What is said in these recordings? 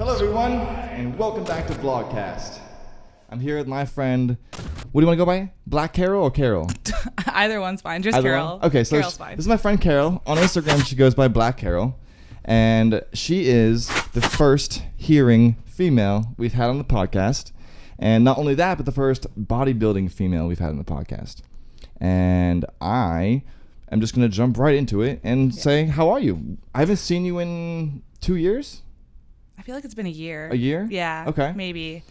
Hello everyone, and welcome back to Vlogcast. I'm here with my friend, what do you want to go by? Black Carol or Carol? Either one's fine, just Either Carol. one? Okay, so Carol's fine. This is my friend Carol. On Instagram, she goes by Black Carol. And she is the first hearing female we've had on the podcast. And not only that, but the first bodybuilding female we've had on the podcast. And I am just going to jump right into it and say, how are you? I haven't seen you in 2 years? I feel like it's been a year. A year? Yeah. Okay. Maybe.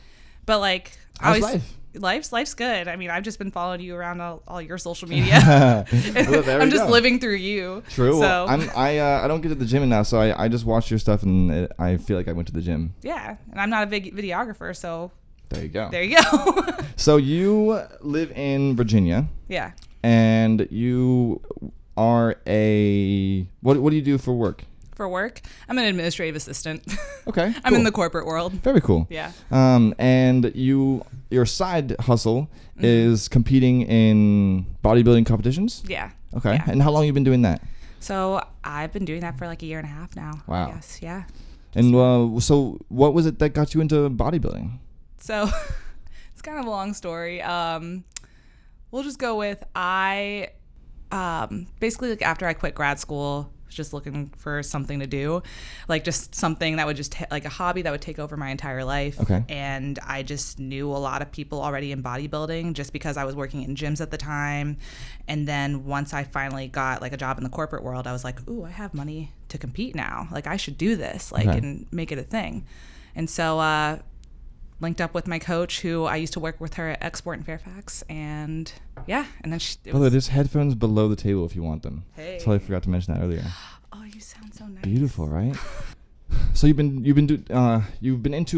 But like, how's life? Life's good. I mean, I've just been following you around all your social media. Well, I'm just living through you. True. So. Well, I don't get to the gym now, so I just watch your stuff and I feel like I went to the gym. Yeah, and I'm not a big videographer, so. There you go. There you go. So you live in Virginia. Yeah. And you are a what do you do for work? For work, I'm an administrative assistant. Okay. I'm in the corporate world. Very cool. Yeah. And your side hustle is competing in bodybuilding competitions? Yeah. Okay. Yeah. And how long have you been doing that? So I've been doing that for like a year and a half now. Wow. Yes. Yeah. And so what was it that got you into bodybuilding? So it's kind of a long story. We'll just go with basically like after I quit grad school, was just looking for something to do, like just something that would just like a hobby that would take over my entire life. Okay. And I just knew a lot of people already in bodybuilding just because I was working in gyms at the time. And then once I finally got like a job in the corporate world, I was like, ooh, I have money to compete now. Like I should do this, like, and make it a thing. And so, linked up with my coach, who I used to work with her at Export in Fairfax, and yeah, and then there's headphones below the table if you want them. Hey. Totally forgot to mention that earlier. Oh, you sound so nice. Beautiful, right? So you've been into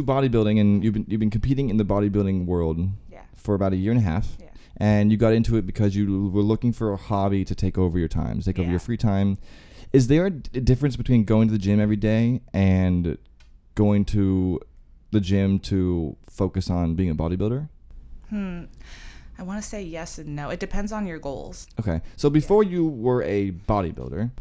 bodybuilding, and you've been competing in the bodybuilding world for about a year and a half. Yeah. And you got into it because you were looking for a hobby to take over your time, to take over your free time. Is there a difference between going to the gym every day and going to the gym to focus on being a bodybuilder? I want to say yes and no. It depends on your goals. Okay. So before you were a bodybuilder,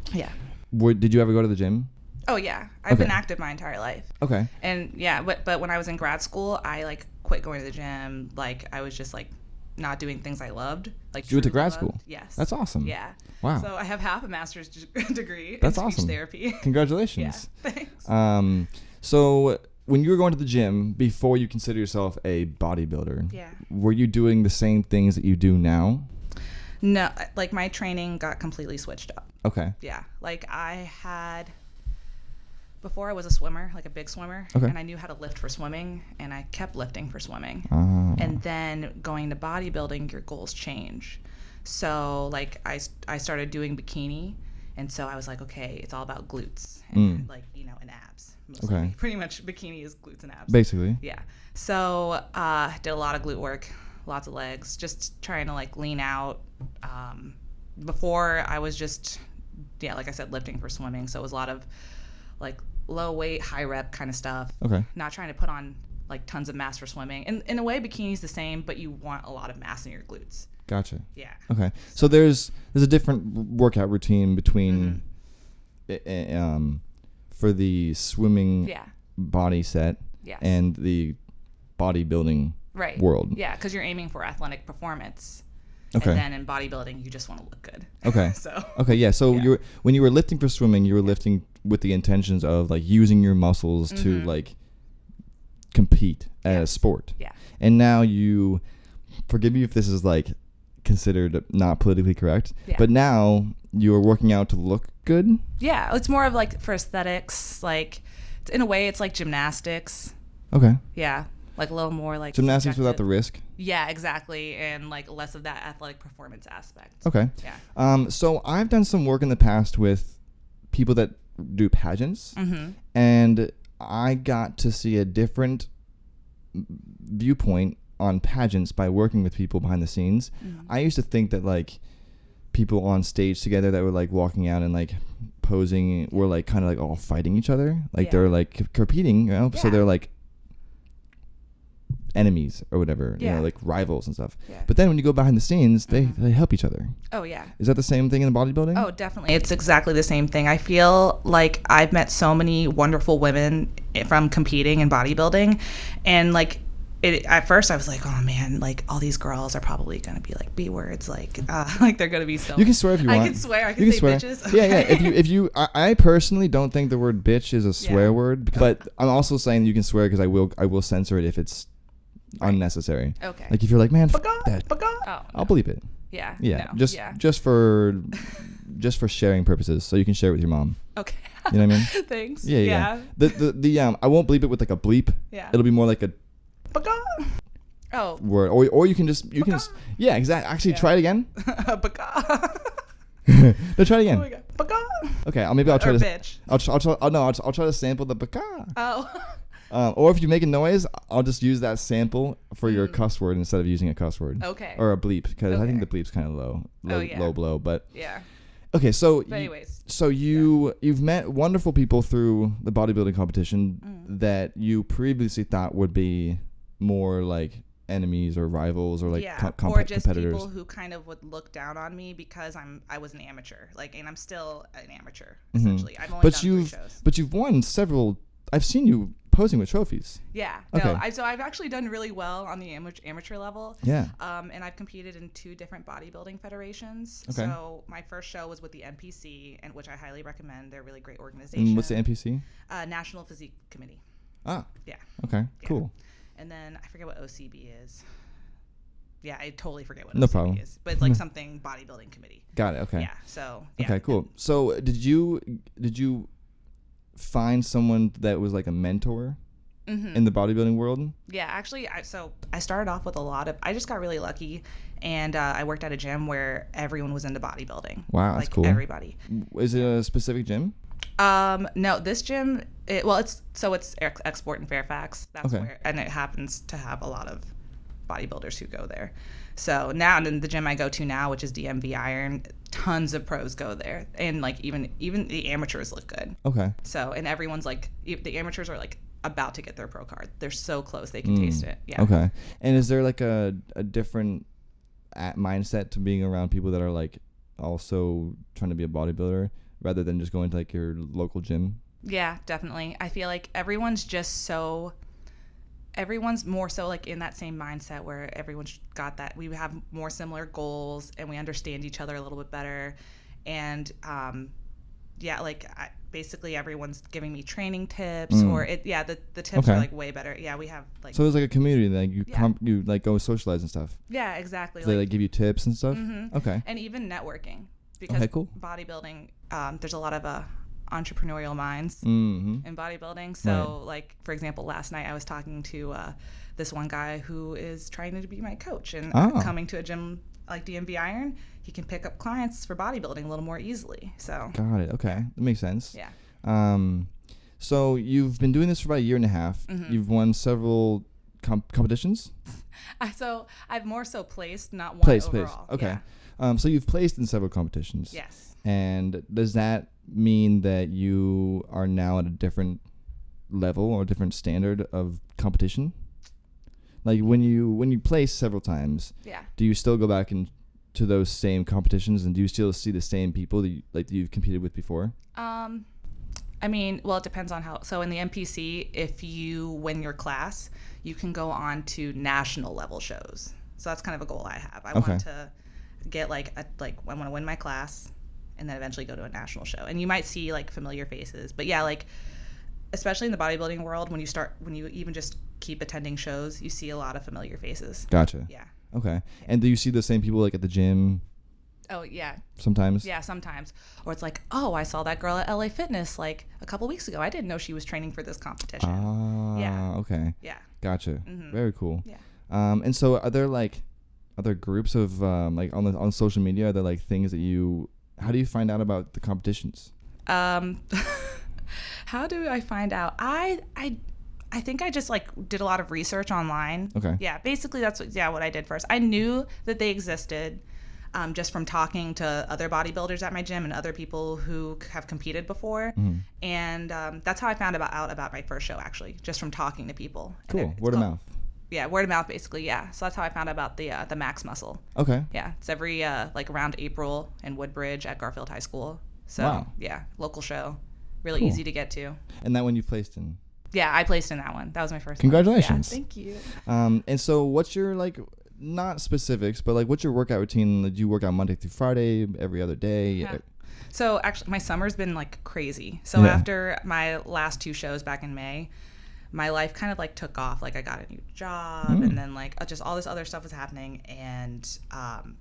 did you ever go to the gym? Oh yeah, I've been active my entire life. Okay. And yeah, but when I was in grad school, I like quit going to the gym. Like I was just like not doing things I loved. Like you went to grad school? Yes. That's awesome. Yeah. Wow. So I have half a master's degree That's in speech awesome. therapy. Congratulations. Yeah. Thanks. So when you were going to the gym before you consider yourself a bodybuilder, were you doing the same things that you do now? No, like my training got completely switched up. Okay. Yeah. Like before I was a swimmer, like a big swimmer, and I knew how to lift for swimming, and I kept lifting for swimming. And then going to bodybuilding, your goals change. So like I started doing bikini, and so I was like, okay, it's all about glutes and and abs. Mostly. Okay. Pretty much bikini is glutes and abs. Basically. Yeah. So did a lot of glute work, lots of legs, just trying to like lean out. Before I was just, like I said, lifting for swimming. So it was a lot of like low weight, high rep kind of stuff. Okay. Not trying to put on like tons of mass for swimming. And in a way, bikini's the same, but you want a lot of mass in your glutes. Gotcha. Yeah. Okay. So there's a different workout routine between for the swimming body set and the bodybuilding world. Yeah, because you're aiming for athletic performance. Okay. And then in bodybuilding, you just want to look good. Okay. So when you were lifting for swimming, you were lifting with the intentions of like using your muscles to like compete at a sport. Yeah. And now you, forgive me if this is like considered not politically correct, but now you're working out to look good. Yeah, it's more of like for aesthetics. Like in a way, it's like gymnastics. Okay. Yeah, like a little more like gymnastics subjective. without the risk. Yeah, exactly, and like less of that athletic performance aspect. Okay. Yeah. So I've done some work in the past with people that do pageants, and I got to see a different viewpoint on pageants by working with people behind the scenes. I used to think that like people on stage together that were like walking out and like posing were like kind of like all fighting each other, like they're like competing, so they're like enemies or whatever, like rivals and stuff. But then when you go behind the scenes, they help each other. Oh yeah. Is that the same thing in bodybuilding? Oh, definitely. It's exactly the same thing. I feel like I've met so many wonderful women from competing in bodybuilding. And like at first I was like, oh man, like all these girls are probably gonna be like B words, like they're gonna be so. You can swear if you want. I can swear. I can say swear. bitches. Yeah, yeah. If you, I personally don't think the word bitch is a swear word, but I'm also saying you can swear because I will censor it if it's unnecessary. Okay. Like if you're like, man, f- that, I'll bleep it. Yeah. Yeah. No, just for sharing purposes, so you can share it with your mom. Okay. You know what I mean? Thanks. Yeah. The I won't bleep it with like a bleep. Yeah. It'll be more like a word, or you can yeah, exactly. Actually, try it again. No, try it again. Oh my God. Okay, I'll try or to. Bitch. I'll try to sample the baka. Oh. Or if you make a noise, I'll just use that sample for your cuss word instead of using a cuss word. Okay. Or a bleep, because I think the bleep's kind of low blow. But yeah. Okay, so But anyways, you've met wonderful people through the bodybuilding competition that you previously thought would be more like enemies or rivals or like or just competitors. people who kind of would look down on me because I was an amateur, like, and I'm still an amateur essentially. I've only done 3 shows. But you've won several. I've seen you posing with trophies. Yeah. Okay. No. So I've actually done really well on the amateur level. Yeah. And I've competed in 2 different bodybuilding federations. Okay. So my first show was with the NPC, and which I highly recommend. They're a really great organization. And what's the NPC? National Physique Committee. Ah. Yeah. Okay. Yeah. Cool. And then I forget what OCB is. Yeah, I totally forget what No OCB problem. is. But it's like something bodybuilding committee. Got it. Okay. Yeah. So. Yeah. Okay. Cool. So did you find someone that was like a mentor in the bodybuilding world? Yeah, actually, I started off with I just got really lucky, and I worked at a gym where everyone was into bodybuilding. Wow, that's cool. Everybody. Is it a specific gym? No, this gym, it's Export in Fairfax. That's okay. where, and it happens to have a lot of bodybuilders who go there. So now, and the gym I go to now, which is DMV Iron, tons of pros go there, and like even the amateurs look good. Okay. So, and everyone's like, the amateurs are like about to get their pro card. They're so close they can taste it. Yeah. Okay. And is there like a different mindset to being around people that are like also trying to be a bodybuilder rather than just going to like your local gym? Yeah, definitely. I feel like everyone's more so like in that same mindset where everyone's got that. We have more similar goals and we understand each other a little bit better. And basically everyone's giving me training tips the tips are like way better. Yeah, we have like. So there's like a community that you like go socialize and stuff. Yeah, exactly. So they like give you tips and stuff. Mm-hmm. Okay. And even networking, because bodybuilding, there's a lot of entrepreneurial minds in bodybuilding. So like, for example, last night I was talking to this one guy who is trying to be my coach and coming to a gym like DMV Iron, he can pick up clients for bodybuilding a little more easily. So got it. Okay, that makes sense. Yeah. So you've been doing this for about a year and a half. Mm-hmm. You've won several competitions. So I've more so placed, not won overall. Placed. Okay. Yeah. So you've placed in several competitions. Yes. And does that mean that you are now at a different level or a different standard of competition? Like when you place several times, do you still go back to those same competitions, and do you still see the same people that you've competed with before? I mean, well, it depends on how. So in the NPC, if you win your class, you can go on to national level shows. So that's kind of a goal I have. I want to get I want to win my class, and then eventually go to a national show. And you might see like familiar faces, but yeah, like especially in the bodybuilding world, when you even just keep attending shows, you see a lot of familiar faces. Gotcha. Yeah. Okay. And do you see the same people like at the gym? Oh, yeah. Sometimes? Yeah, sometimes. Or it's like, oh, I saw that girl at LA Fitness like a couple weeks ago. I didn't know she was training for this competition. Ah, okay. Yeah. Gotcha. Mm-hmm. Very cool. Yeah. And so are there like other groups of like on social media, are there like things that how do you find out about the competitions? How do I find out? I think I just like did a lot of research online. Okay. Yeah, basically that's what I did first. I knew that they existed just from talking to other bodybuilders at my gym and other people who have competed before. Mm-hmm. And that's how I found out about my first show, actually, just from talking to people. Cool. Word of mouth. Yeah, word of mouth, basically, yeah. So that's how I found out about the Max Muscle. Okay. Yeah, it's every like around April in Woodbridge at Garfield High School. So, wow. Yeah, local show. Really cool. Easy to get to. And that one you placed in? Yeah, I placed in that one. That was my first Congratulations. one. Yeah, thank you. And so what's your, like, not specifics, but, like, what's your workout routine? Do you work out Monday through Friday, every other day? Yeah. So actually, my summer's been, like, crazy. So after my last 2 shows back in May, my life kind of, like, took off. Like, I got a new job, and then, like, just all this other stuff was happening. And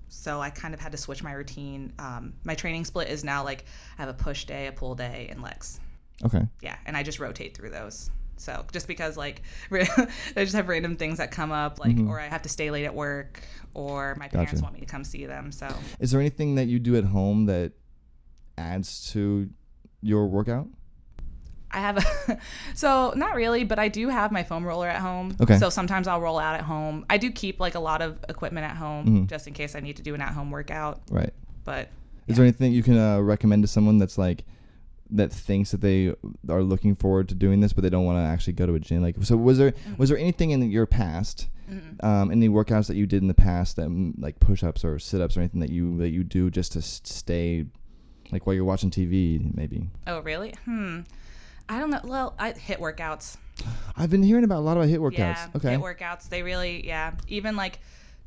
so I kind of had to switch my routine. My training split is now, like, I have a push day, a pull day, and legs. Okay. Yeah, and I just rotate through those. So just because, like, I just have random things that come up, like, or I have to stay late at work, or my parents want me to come see them. So is there anything that you do at home that adds to your workout? I have so not really, but I do have my foam roller at home. Okay. So sometimes I'll roll out at home. I do keep, like, a lot of equipment at home just in case I need to do an at-home workout. Right. But is there anything you can recommend to someone that's like that thinks that they are looking forward to doing this, but they don't want to actually go to a gym? Like, so was there anything in your past, any workouts that you did in the past that like push-ups or sit-ups or anything that you do just to stay, like, while you're watching TV, maybe? Oh, really? I don't know. Well, HIIT workouts. I've been hearing about a lot about HIIT workouts. Yeah, okay. HIIT workouts. They really, even like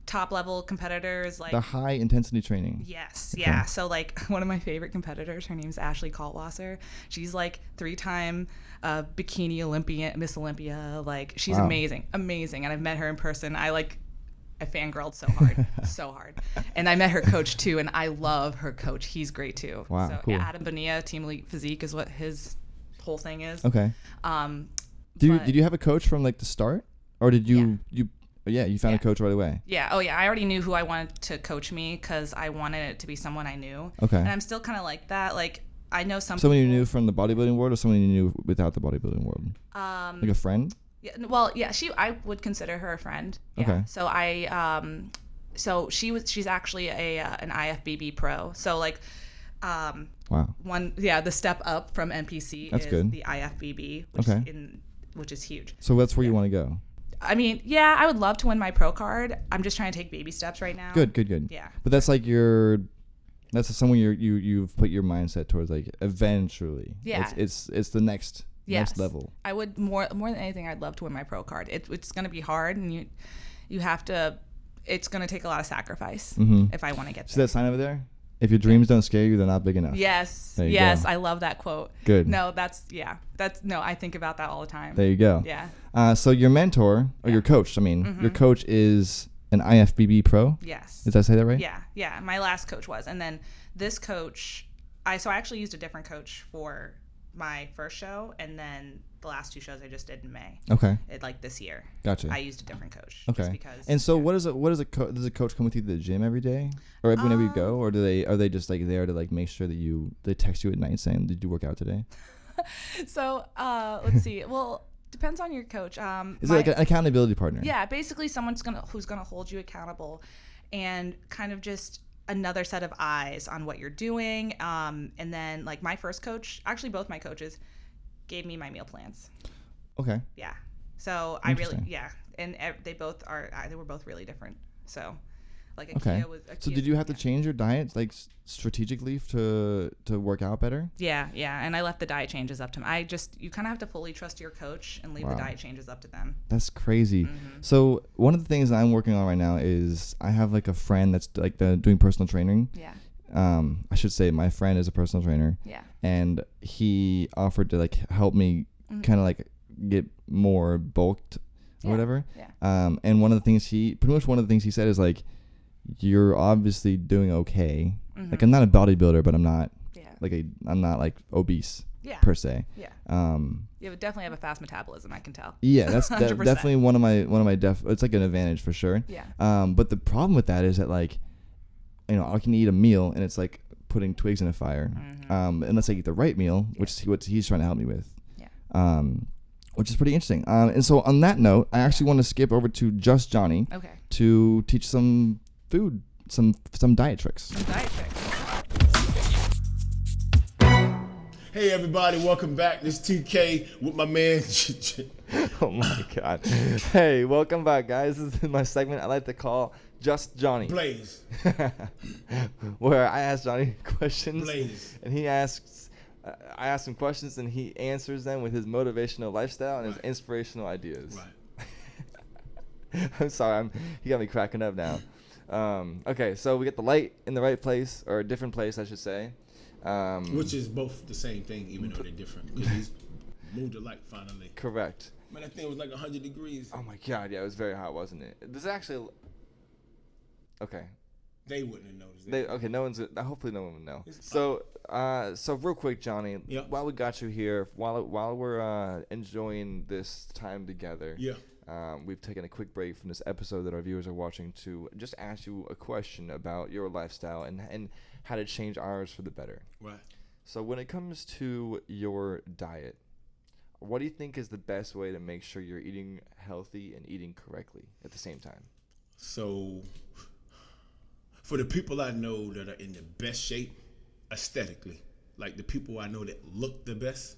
top level competitors, like the high intensity training. Yes, okay. Yeah. So, like, one of my favorite competitors, her name's Ashley Kaltwasser. She's like 3-time bikini Olympian, Miss Olympia. Like, she's amazing, and I've met her in person. I fangirled so hard, so hard. And I met her coach too, and I love her coach. He's great too. Wow, so, cool. Yeah, Adam Bonilla, Team Elite Physique is what his whole thing is. Okay. Did you have a coach from, like, the start, or did you you found a coach right away? Yeah. Oh yeah. I already knew who I wanted to coach me because I wanted it to be someone I knew. Okay. And I'm still kind of like that. Like, I know someone you knew from the bodybuilding world, or someone you knew without the bodybuilding world? Like a friend? Yeah. Well, yeah. I would consider her a friend. Yeah. Okay. So she's actually an IFBB pro. So, like, wow. The step up from NPC is good. The IFBB, which is huge. So that's where you want to go. I mean, yeah, I would love to win my pro card. I'm just trying to take baby steps right now. Good. Yeah. But that's like that's someone you've put your mindset towards, like, eventually. Yeah. It's the next level. I would more than anything, I'd love to win my pro card. It's going to be hard, and you have to. It's going to take a lot of sacrifice if I want to get there. See that sign over there? If your dreams don't scare you, they're not big enough. Yes. Go. I love that quote. Good. No, I think about that all the time. There you go. Yeah. So your mentor, or your coach, your coach is an IFBB pro? Yes. Did I say that right? Yeah. My last coach was. And then this coach, I actually used a different coach for my first show, and then the last 2 shows I just did in May. Okay. This year. Gotcha. I used a different coach. Okay. Just because, and so does a coach come with you to the gym every day, or whenever you go, or are they just, like, there to, like, make sure that they text you at night saying, did you work out today? So let's see. Well, depends on your coach. Is it like an accountability partner? Yeah, basically someone's who's gonna hold you accountable, and kind of just another set of eyes on what you're doing. And then, like, my first coach, actually both my coaches, gave me my meal plans. Okay. Yeah. So and they were both really different. So, like, so did you have to change your diet, like, strategically to work out better? Yeah, and I left the diet changes up to them. You kind of have to fully trust your coach and leave the diet changes up to them. That's crazy. So one of the things that I'm working on right now is I have, like, a friend that's, like, doing personal training. Yeah. I should say my friend is a personal trainer. Yeah. And he offered to, like, help me kind of, like, get more bulked or whatever. Yeah. And pretty much one of the things he said is, like, you're obviously doing okay. Like, I'm not a bodybuilder, but I'm not I'm not, like, obese per se. Yeah. You would definitely have a fast metabolism, I can tell. Yeah, that's definitely one of my it's like an advantage for sure. Yeah. But the problem with that is that, like, I can eat a meal and it's like putting twigs in a fire. Unless I eat the right meal, which is what he's trying to help me with. Yeah. Which is pretty interesting. And so on that note, I actually want to skip over to Just Johnny. Okay. To teach some food, some diet tricks. Hey everybody, welcome back. This 2K with my man. Oh my God. Hey, welcome back, guys. This is my segment I like to call Just Johnny. Blaze. Where I ask Johnny questions. Blaze. And he asks I ask him questions and he answers them with his motivational lifestyle and his Right. inspirational ideas. Right. I'm sorry, he got me cracking up now. Okay, so we get the light in the right place, or a different place, I should say. Which is both the same thing, even though they're different. Because he's moved the light finally. Correct. Man, that thing was like 100 degrees. Oh my God, yeah, it was very hot, wasn't it? This is actually. Okay. They wouldn't have noticed that. Okay, no one's. Hopefully, no one would know. It's So real quick, Johnny. Yep. While we got you here, while we're enjoying this time together. Yeah. We've taken a quick break from this episode that our viewers are watching to just ask you a question about your lifestyle and how to change ours for the better. Right. So when it comes to your diet, what do you think is the best way to make sure you're eating healthy and eating correctly at the same time? So, for the people I know that are in the best shape aesthetically, like the people I know that look the best,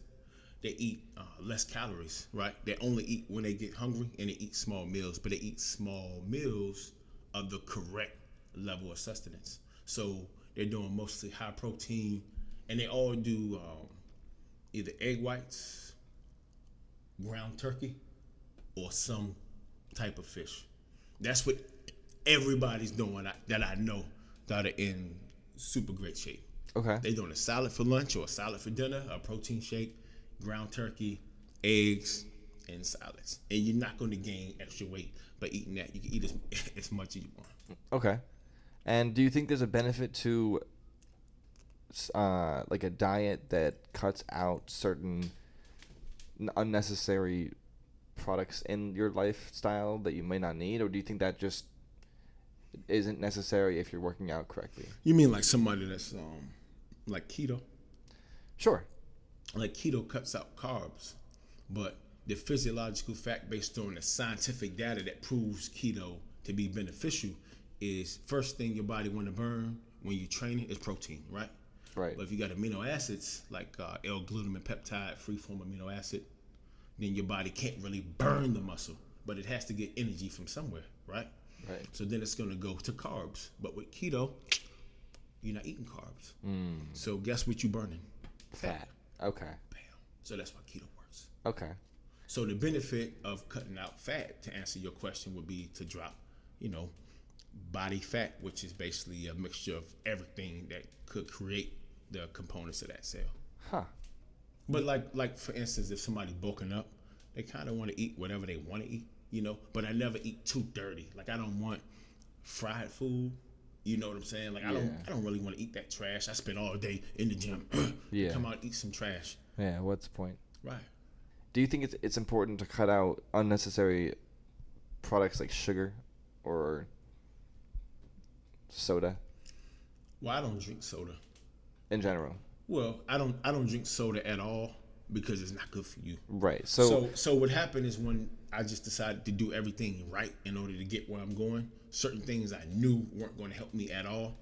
they eat less calories, right? They only eat when they get hungry, and they eat small meals, but they eat small meals of the correct level of sustenance. So they're doing mostly high protein, and they all do either egg whites, ground turkey, or some type of fish. That's what everybody's doing that I know that are in super great shape. Okay. They're doing a salad for lunch or a salad for dinner, a protein shake, ground turkey, eggs, and salads. And you're not going to gain extra weight by eating that. You can eat as much as you want. Okay. And do you think there's a benefit to like a diet that cuts out certain unnecessary products in your lifestyle that you may not need, or do you think that just isn't necessary if you're working out correctly? You mean like somebody that's like keto? Sure. Like keto cuts out carbs, but the physiological fact based on the scientific data that proves keto to be beneficial is first thing your body want to burn when you're training is protein, right? Right. But if you got amino acids like L-glutamine peptide, free form amino acid, then your body can't really burn the muscle, but it has to get energy from somewhere, right? Right. So then it's going to go to carbs. But with keto, you're not eating carbs. So guess what you burning? Fat. Okay. Bam. So that's why keto works. Okay. So the benefit of cutting out fat, to answer your question, would be to drop, body fat, which is basically a mixture of everything that could create the components of that cell. Huh. But like for instance, if somebody's bulking up, they kind of want to eat whatever they want to eat, But I never eat too dirty. Like I don't want fried food. You know what I'm saying? Like I don't really want to eat that trash. I spend all day in the gym. Yeah. Come out and eat some trash. Yeah. What's the point? Right. Do you think it's important to cut out unnecessary products like sugar or soda Well, I don't drink soda. in general? Well, I don't drink soda at all because it's not good for you. Right. So what happened is when I just decided to do everything right in order to get where I'm going, certain things I knew weren't going to help me at all,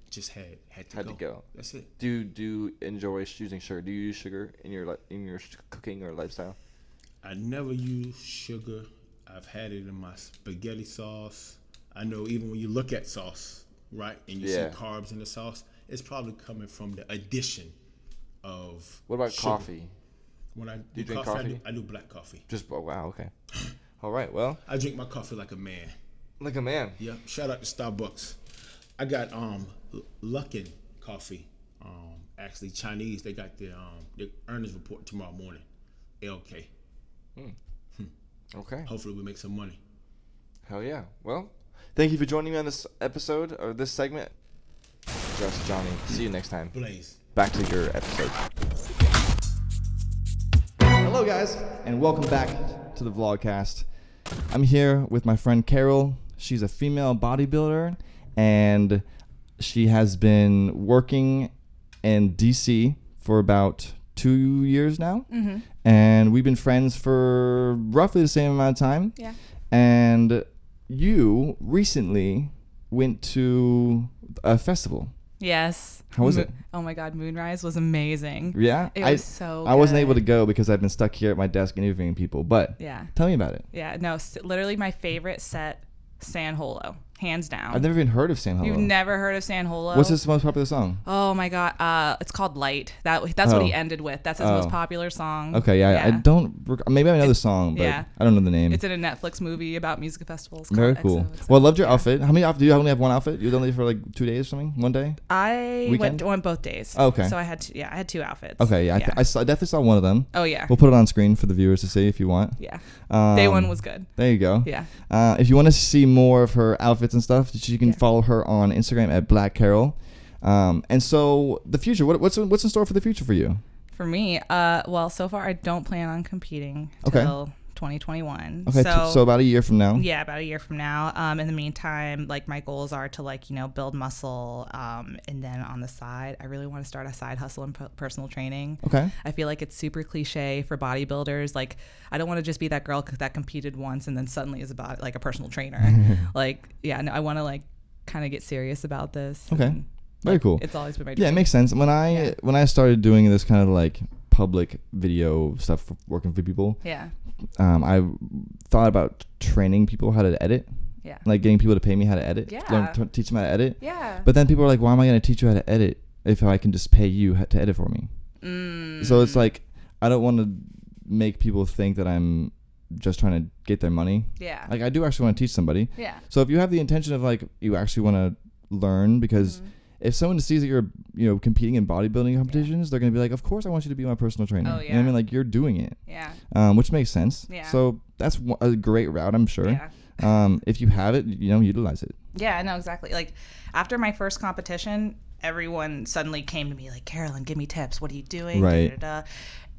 just had to go. That's it. Do you enjoy using sugar? Do you use sugar in your cooking or lifestyle? I never use sugar. I've had it in my spaghetti sauce. I know even when you look at sauce, right, and you see carbs in the sauce, it's probably coming from the addition of What about sugar. coffee? When I Do you drink coffee? I do black coffee. Wow, okay. All right, well. I drink my coffee like a man. Like a man. Yeah. Shout out to Starbucks. I got Luckin coffee. Actually Chinese. They got their earnings report tomorrow morning. LK. Okay. Hopefully we make some money. Hell yeah. Well, thank you for joining me on this episode or this segment. Just Johnny. See you next time. Blaze. Back to your episode. Hello, guys, and welcome back to the vlogcast. I'm here with my friend Carol. She's a female bodybuilder, and she has been working in DC for about 2 years now. Mm-hmm. And we've been friends for roughly the same amount of time. Yeah. And you recently went to a festival. Yes. How was it? Oh my God, Moonrise was amazing. Yeah? It was so I wasn't good. able to go because I've been stuck here at my desk interviewing people, but Yeah. tell me about it. Yeah, no, literally my favorite set, San Holo, hands down. I've never even heard of San Holo. You've never heard of San Holo? What's his most popular song? Oh my God, it's called Light. That's what he ended with. That's his most popular song. Okay, yeah. I don't. Maybe I know the song, but I don't know the name. It's in a Netflix movie about music festivals. Very cool. Well, I loved your outfit. How many outfits do you only have? One outfit? You only for like 2 days or something? One day? I went both days. Oh, okay. So I had I had 2 outfits. Okay, yeah. I definitely saw one of them. Oh yeah. We'll put it on screen for the viewers to see if you want. Yeah. Day one was good. There you go. Yeah. If you want to see more of her outfits and stuff, you can follow her on Instagram at Black Carol. And so the future, what's in store for the future for you? For me, well, so far I don't plan on competing till 2021. Okay, so about a year from now. Yeah, about a year from now. In the meantime, like my goals are to build muscle, and then on the side, I really want to start a side hustle in personal training. Okay. I feel like it's super cliche for bodybuilders. Like I don't want to just be that girl that competed once and then suddenly is about like a personal trainer. I want to kind of get serious about this. Okay. Very cool. It's always been my dream. Yeah, it makes sense. When I started doing this kind of like public video stuff for working for people, I thought about training people how to edit. Yeah. Like getting people to pay me how to edit. Yeah. Teach them how to edit. Yeah. But then people are like, why am I going to teach you how to edit if I can just pay you to edit for me? So it's like, I don't want to make people think that I'm just trying to get their money. Yeah. Like I do actually want to teach somebody. Yeah. So if you have the intention of like, you actually want to learn, because if someone sees that you're competing in bodybuilding competitions, they're going to be like, of course I want you to be my personal trainer. Oh, yeah. You know what I mean? Like you're doing it. Yeah. Which makes sense. Yeah. So that's a great route, I'm sure. Yeah. If you have it, utilize it. Yeah, I know exactly. Like after my first competition, everyone suddenly came to me like, Carolyn, give me tips. What are you doing? Right. Da, da, da.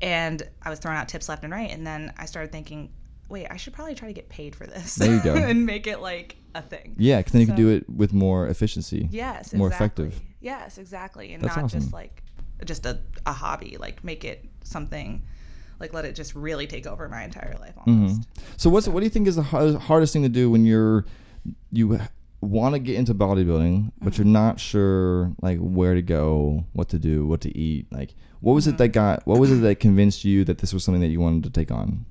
And I was throwing out tips left and right. And then I started thinking, wait, I should probably try to get paid for this. There you go. And make it like a thing. Yeah, because then you can do it with more efficiency. Yes, more exactly. effective. Yes, exactly. And That's not awesome. just like just a hobby. Like make it something, like let it just really take over my entire life almost. So what do you think is the hardest thing to do when you want to get into bodybuilding, but you're not sure like where to go, what to do, what to eat? Like what was it that convinced you that this was something that you wanted to take on?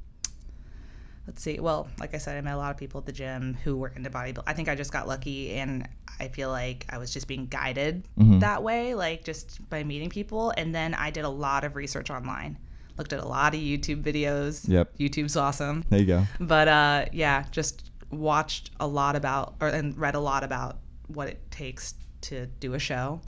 Let's see. Well, like I said, I met a lot of people at the gym who were into bodybuilding. I think I just got lucky, and I feel like I was just being guided that way, like just by meeting people. And then I did a lot of research online, looked at a lot of YouTube videos. Yep. YouTube's awesome. There you go. But just watched a lot about and read a lot about what it takes to do a show.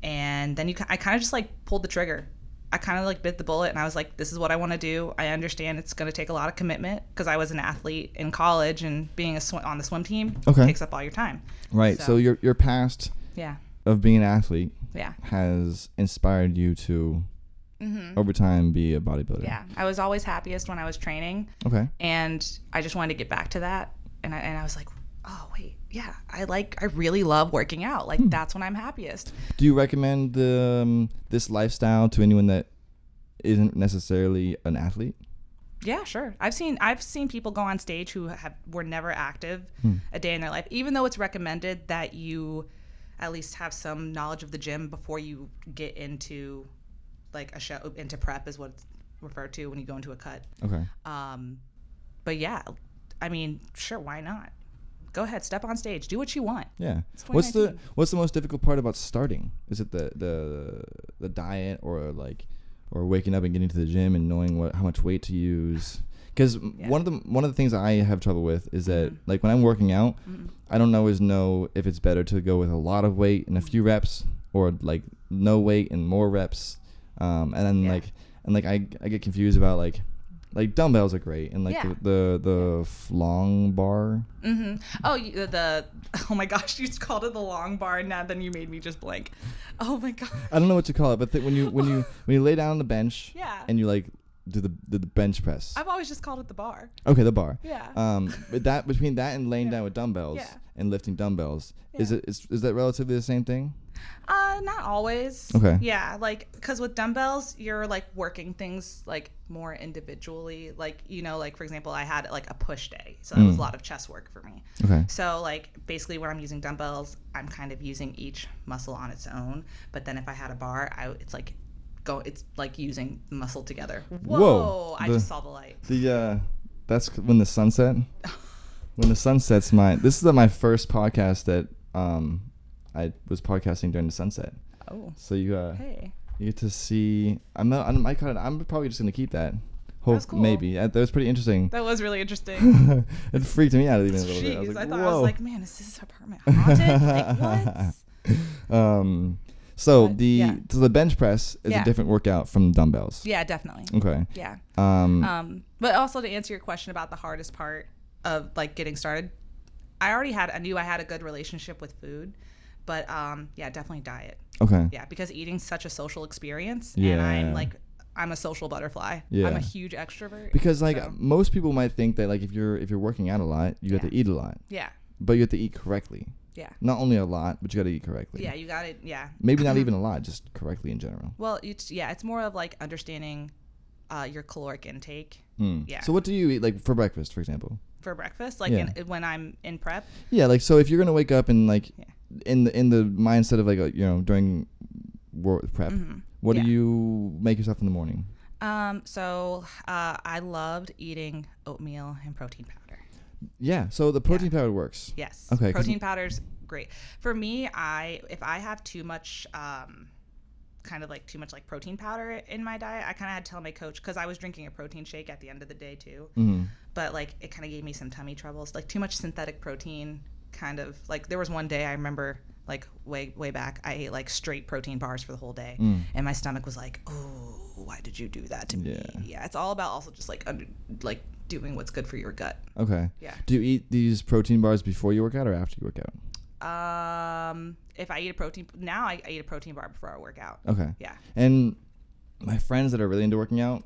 And then I kind of just like pulled the trigger. I kind of like bit the bullet, and I was like, this is what I want to do. I understand it's going to take a lot of commitment because I was an athlete in college, and being on the swim team takes up all your time. Right. So your past of being an athlete has inspired you to over time be a bodybuilder. Yeah. I was always happiest when I was training. Okay. And I just wanted to get back to that. And I was like, oh, wait. Yeah, I really love working out. Like that's when I'm happiest. Do you recommend this lifestyle to anyone that isn't necessarily an athlete? Yeah, sure. I've seen people go on stage who were never active a day in their life, even though it's recommended that you at least have some knowledge of the gym before you get into like a show. Into prep is what it's referred to when you go into a cut. Okay. But yeah, I mean, sure, why not? Go ahead, step on stage, do what you want. Yeah. What's the most difficult part about starting? Is it the diet or waking up and getting to the gym and knowing how much weight to use? Because one of the things I have trouble with is that like when I'm working out, I don't always know if it's better to go with a lot of weight and a few reps or like no weight and more reps. And then I get confused about like dumbbells are great and like the long bar. Oh my gosh, you called it the long bar, and now then you made me just blank. Oh my god. I don't know what to call it, but when you lay down on the bench and you like do the bench press. I've always just called it the bar. Okay, the bar. Yeah. But that between that and laying down with dumbbells and lifting dumbbells, is that relatively the same thing? Not always. Okay. Yeah, like because with dumbbells, you're like working things like more individually. Like like for example, I had like a push day, so that was a lot of chest work for me. Okay. So like basically when I'm using dumbbells, I'm kind of using each muscle on its own. But then if I had a bar, it's like using the muscle together. Whoa! I just saw the light. That's when the sun set. When the sun sets, this is my first podcast that I was podcasting during the sunset. Oh. So you Hey. you get to see. I'm probably just gonna keep that. That's cool. Maybe that was pretty interesting. That was really interesting. It freaked me out even a little bit. Jeez, I Whoa. was like, man, is this apartment haunted? Like, what? So But, so the bench press is a different workout from dumbbells. Yeah, definitely. Okay. Yeah. But also to answer your question about the hardest part of like getting started, I knew I had a good relationship with food, but definitely diet. Okay. Yeah, because eating's such a social experience, Yeah. and I'm a social butterfly. Yeah. I'm a huge extrovert. Because so. most people might think that like if you're working out a lot, you have to eat a lot. Yeah. But you have to eat correctly. Yeah. Not only a lot, but you got to eat correctly. Yeah, you got it. Yeah. Maybe not even a lot, just correctly in general. Well, it's more of like understanding your caloric intake. Yeah. So what do you eat like for breakfast, for example? For breakfast, like when I'm in prep. Yeah, like so if you're gonna wake up and like in the mindset of like during prep, what do you make yourself in the morning? So I loved eating oatmeal and protein powder. Yeah, so the protein powder works. Yes. Okay. Protein powder's great. For me, if I have too much too much like protein powder in my diet, I kind of had to tell my coach, because I was drinking a protein shake at the end of the day too. Mm-hmm. But like it kind of gave me some tummy troubles. Like too much synthetic protein, kind of like there was one day I remember like way back, I ate like straight protein bars for the whole day, and my stomach was like, oh, why did you do that to me? Yeah, it's all about also just like doing what's good for your gut. Okay. Yeah. Do you eat these protein bars before you work out or after you work out? If I eat a protein now, I eat a protein bar before I work out. Okay. Yeah. And my friends that are really into working out,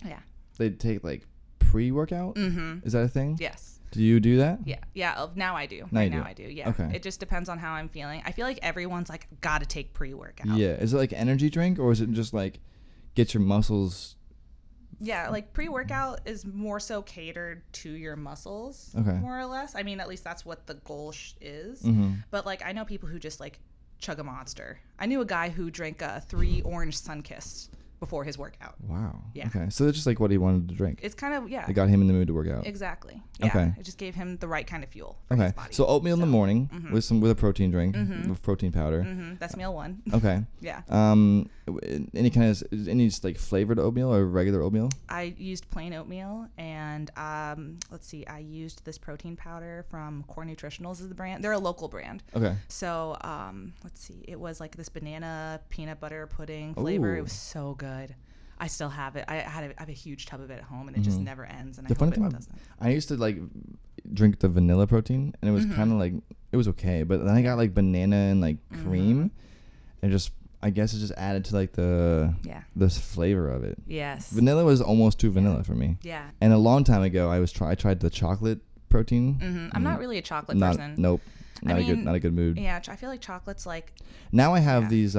they take like pre-workout. Mm-hmm. Is that a thing? Yes. Do you do that? Yeah. Now I do. Now I do. Yeah. Okay. It just depends on how I'm feeling. I feel like everyone's like got to take pre-workout. Yeah. Is it like energy drink or is it just like get your muscles? Yeah, like pre-workout is more so catered to your muscles, more or less. I mean, at least that's what the goal is. Mm-hmm. But like, I know people who just like chug a Monster. I knew a guy who drank 3 orange Sunkist before his workout. Wow. Yeah. Okay. So it's just like what he wanted to drink. It's kind of, It got him in the mood to work out. Exactly. Yeah. Okay. It just gave him the right kind of fuel for his body. So oatmeal in the morning with a protein drink with protein powder. Mm-hmm. That's meal 1. Okay. Yeah. Any just like flavored oatmeal or regular oatmeal? I used plain oatmeal, and let's see, I used this protein powder from Core Nutritionals is the brand. They're a local brand. Okay. So let's see, it was like this banana peanut butter pudding flavor. Ooh. It was so good. I still have it. I have a huge tub of it at home, and it just never ends. And The I funny hope it thing doesn't. I used to like drink the vanilla protein, and it was kind of like it was okay, but then I got like banana and like cream, and I guess it just added to like this flavor of it. Yes. Vanilla was almost too vanilla for me. Yeah. And a long time ago, I tried the chocolate protein. Mm-hmm. I'm not really a chocolate person. Nope. Not a good mood. Yeah, I feel like chocolate's like. Now I have these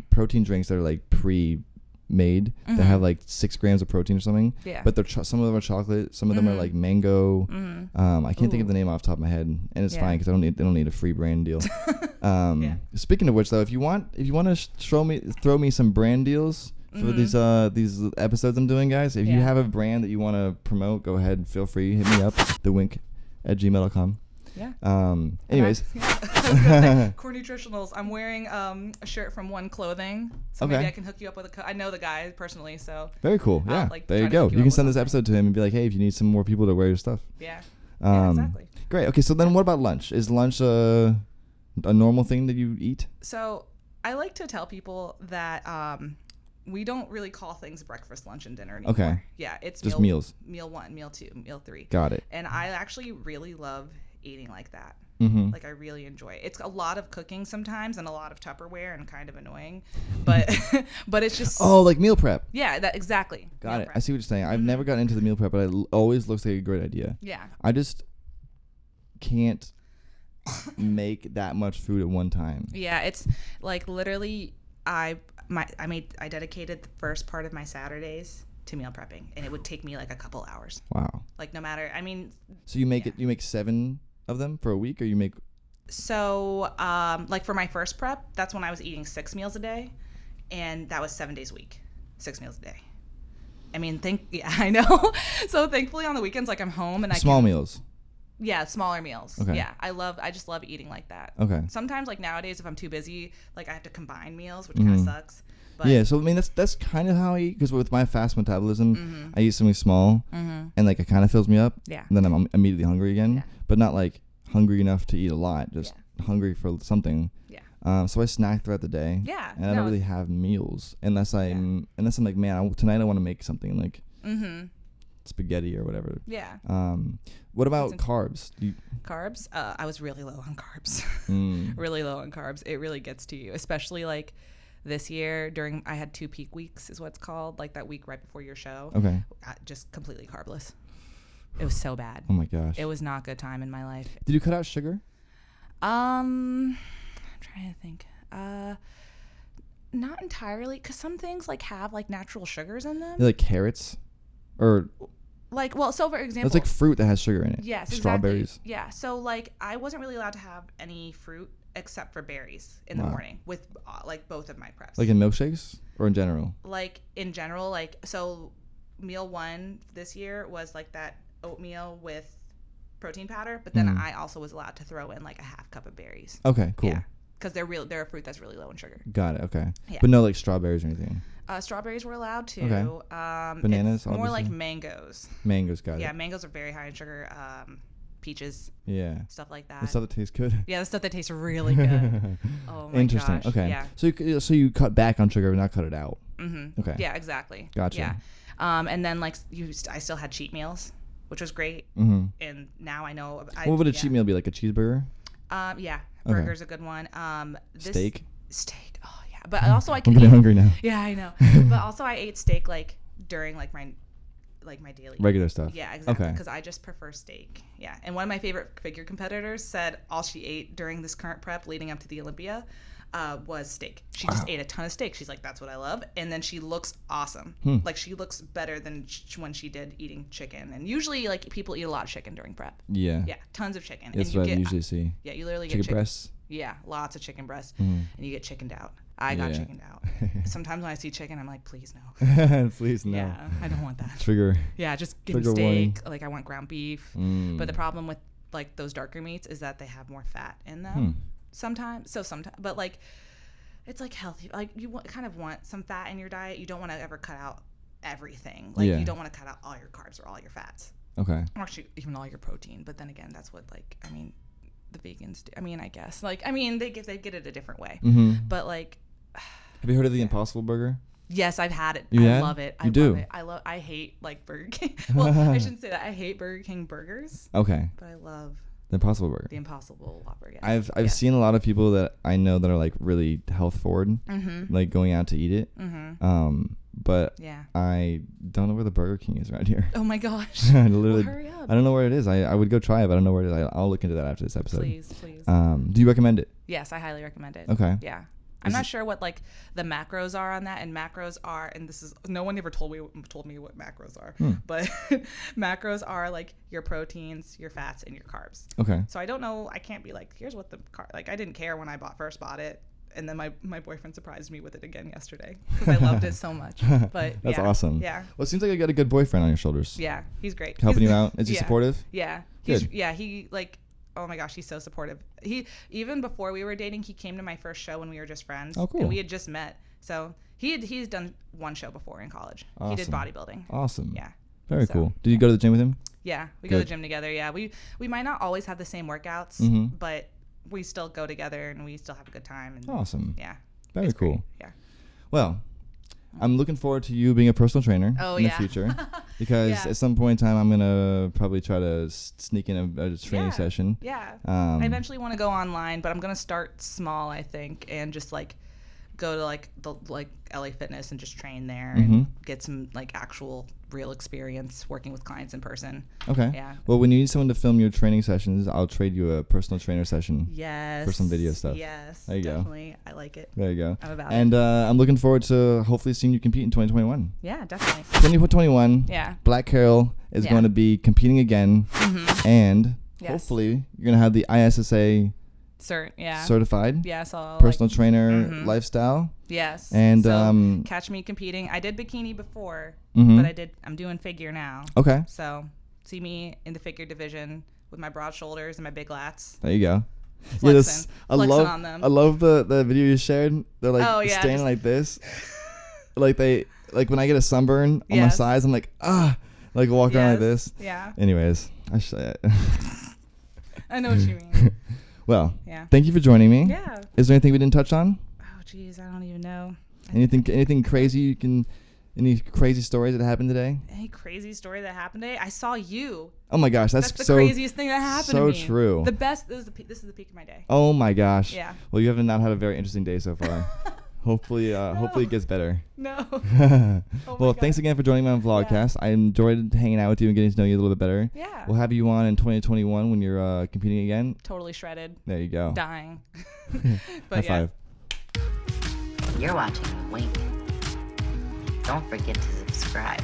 protein drinks that are like pre-made that have like 6 grams of protein or something. Yeah. But some of them are chocolate. Some of them are like mango. I can't think of the name off the top of my head, and it's fine because they don't need a free brand deal. Speaking of which, though, if you want to throw me some brand deals for these episodes I'm doing, guys. If you have a brand that you want to promote, go ahead. Feel free. Hit me up. thewnk@gmail.com. Yeah. Anyways. Core Nutritionals. I'm wearing a shirt from One Clothing, so maybe I can hook you up with I know the guy personally, so. Very cool. Yeah. There you go. You can send this episode to him and be like, hey, if you need some more people to wear your stuff. Yeah. Exactly. Great. Okay. So then, what about lunch? Is lunch a normal thing that you eat? So I like to tell people that we don't really call things breakfast, lunch, and dinner anymore. Okay. Yeah, it's just meals. Meal 1, meal 2, meal 3. Got it. And I actually really love eating like that. Like I really enjoy it. It's a lot of cooking sometimes and a lot of Tupperware and kind of annoying, but it's just like meal prep. Yeah, that exactly. Got it. I see what you're saying. I've never gotten into the meal prep, but it always looks like a great idea. Yeah. I just can't make that much food at one time. Yeah, it's like literally I dedicated the first part of my Saturdays to meal prepping, and it would take me like a couple hours. Wow. Like no matter, I mean. So you make you make 7 of them for a week, or you make? So like for my first prep, that's when I was eating 6 meals a day, and that was 7 days a week, 6 meals a day. I mean, I know. So thankfully on the weekends, like I'm home and small meals. Yeah, smaller meals. Okay. Yeah, I just love eating like that. Okay. Sometimes, like nowadays, if I'm too busy, like I have to combine meals, which kind of sucks. But yeah, so I mean that's kind of how I eat, because with my fast metabolism, I eat something small, and like it kind of fills me up. Yeah. And then I'm immediately hungry again, Yeah. but not like hungry enough to eat a lot, just hungry for something. Yeah. So I snack throughout the day. Yeah. And I don't really have meals unless I'm like, man, tonight I want to make something like spaghetti or whatever. Yeah. What about carbs? Carbs? I was really low on carbs. Really low on carbs. It really gets to you, especially like this year I had 2 peak weeks is what's called, like that week right before your show. Okay. Just completely carbless. It was so bad. Oh my gosh. It was not a good time in my life. Did you cut out sugar? I'm trying to think. Not entirely, because some things like have like natural sugars in them. Like carrots, or like, well, so for example, it's like fruit that has sugar in it. Yes, strawberries. Exactly. Yeah, so like I wasn't really allowed to have any fruit except for berries in the morning with like both of my preps. Like in milkshakes or in general? Like in general, like so meal 1 this year was like that oatmeal with protein powder, but then I also was allowed to throw in like a half cup of berries. Okay, cool. Yeah, because they're a fruit that's really low in sugar. Got it. Okay. Yeah. But no like strawberries or anything. Strawberries were allowed to. Okay. Bananas, it's more obviously? like mangoes. Mangoes, got it. Yeah, mangoes are very high in sugar. Peaches. Yeah. Stuff like that. The stuff that tastes good. Yeah, the stuff that tastes really good. Oh my Interesting. gosh. Okay. Yeah. So you cut back on sugar, but not cut it out. Mm-hmm. Okay. Yeah, exactly. Gotcha. Yeah. And then like I still had cheat meals, which was great. And now I know. What would a cheat meal be? Like a cheeseburger? Yeah. Burger's a good one. Steak. Oh yeah. But also I I'm can getting hungry now. Yeah, I know. But also I ate steak like during like my daily regular stuff. Yeah, exactly. Okay. Because I just prefer steak. Yeah. And one of my favorite figure competitors said all she ate during this current prep leading up to the Olympia was steak. She just ate a ton of steak. She's like, that's what I love. And then she looks awesome. Like she looks better than when she did eating chicken. And usually like people eat a lot of chicken during prep. Yeah. Yeah. Tons of chicken. That's what I usually see. Yeah. You literally chicken get chicken breasts. Yeah. Lots of chicken breasts. And you get chickened out. I got chickened out. Sometimes when I see chicken, I'm like, please no. Please no. Yeah, I don't want that. Trigger. Yeah, just give me steak. Warning. Like I want ground beef. But the problem with like those darker meats is that they have more fat in them. Sometimes, but like it's like healthy. Like you kind of want some fat in your diet. You don't want to ever cut out everything. Like you don't want to cut out all your carbs or all your fats. Okay. Or actually even all your protein. But then again, that's what like the vegans do. I guess they get it a different way. But like. Have you heard of the Impossible Burger? Yes, I've had it. I love it. I do? love it. I hate like Burger King. Well, I shouldn't say that. I hate Burger King burgers. Okay. But I love the Impossible Burger. The Impossible Whopper. Yeah. I've seen a lot of people that I know that are like really health forward, like going out to eat it. But I don't know where the Burger King is around here. Oh my gosh. Literally, hurry up. I don't know where it is. I would go try it, but I don't know where it is. I'll look into that after this episode. Please. Do you recommend it? Yes, I highly recommend it. Okay. Yeah. I'm not sure what like the macros are on that, and macros are, and this is no one ever told me what macros are, but macros are like your proteins, your fats, and your carbs. Okay. So I don't know. I can't be like, here's what like I didn't care when I first bought it, and then my boyfriend surprised me with it again yesterday because I loved it so much. But that's awesome. Yeah. Well, it seems like you got a good boyfriend on your shoulders. Yeah, he's great. Helping you out. Is he supportive? Yeah. Good. He like. Oh my gosh, he's so supportive. He even before we were dating, he came to my first show when we were just friends. Oh, cool. And we had just met. So he's done one show before in college. Awesome. He did bodybuilding. Awesome. Yeah. Very cool. Did you go to the gym with him? Yeah, we go to the gym together. Yeah, we might not always have the same workouts, but we still go together and we still have a good time. And awesome. Yeah. Very cool. Great. Yeah. Well, I'm looking forward to you being a personal trainer in the future because at some point in time I'm gonna probably try to sneak in a training session. Yeah. I eventually want to go online, but I'm gonna start small, I think, and just like go to like the LA Fitness and just train there and get some like actual real experience working with clients in person. Okay. Yeah. Well, when you need someone to film your training sessions, I'll trade you a personal trainer session. Yes. For some video stuff. Yes. There you definitely. I like it. There you go. I'm about and it. I'm looking forward to hopefully seeing you compete in 2021. Yeah, definitely. 2021. Yeah. Black Carol is going to be competing again, and hopefully you're going to have the ISSA certified personal trainer lifestyle. Yes. And so catch me competing. I did bikini before, but I'm doing figure now. Okay. So see me in the figure division with my broad shoulders and my big lats. There you go. Flexing on them. I love the video you shared. They're like standing just like this. Like when I get a sunburn on my sides, I'm like, like walk around like this. Yeah. Anyways, I know what you mean. Well, thank you for joining me. Yeah. Is there anything we didn't touch on? Oh, geez, I don't even know. Anything crazy any crazy stories that happened today? Any crazy story that happened today? I saw you. Oh my gosh, that's the so craziest thing that happened to me. So true. The best. This is the peak of my day. Oh my gosh. Yeah. Well, you have not had a very interesting day so far. Hopefully it gets better. No. Well, thanks again for joining me on Vlogcast. I enjoyed hanging out with you and getting to know you a little bit better. Yeah. We'll have you on in 2021 when you're competing again. Totally shredded. There you go. Dying. But High five. You're watching The Wink. Don't forget to subscribe.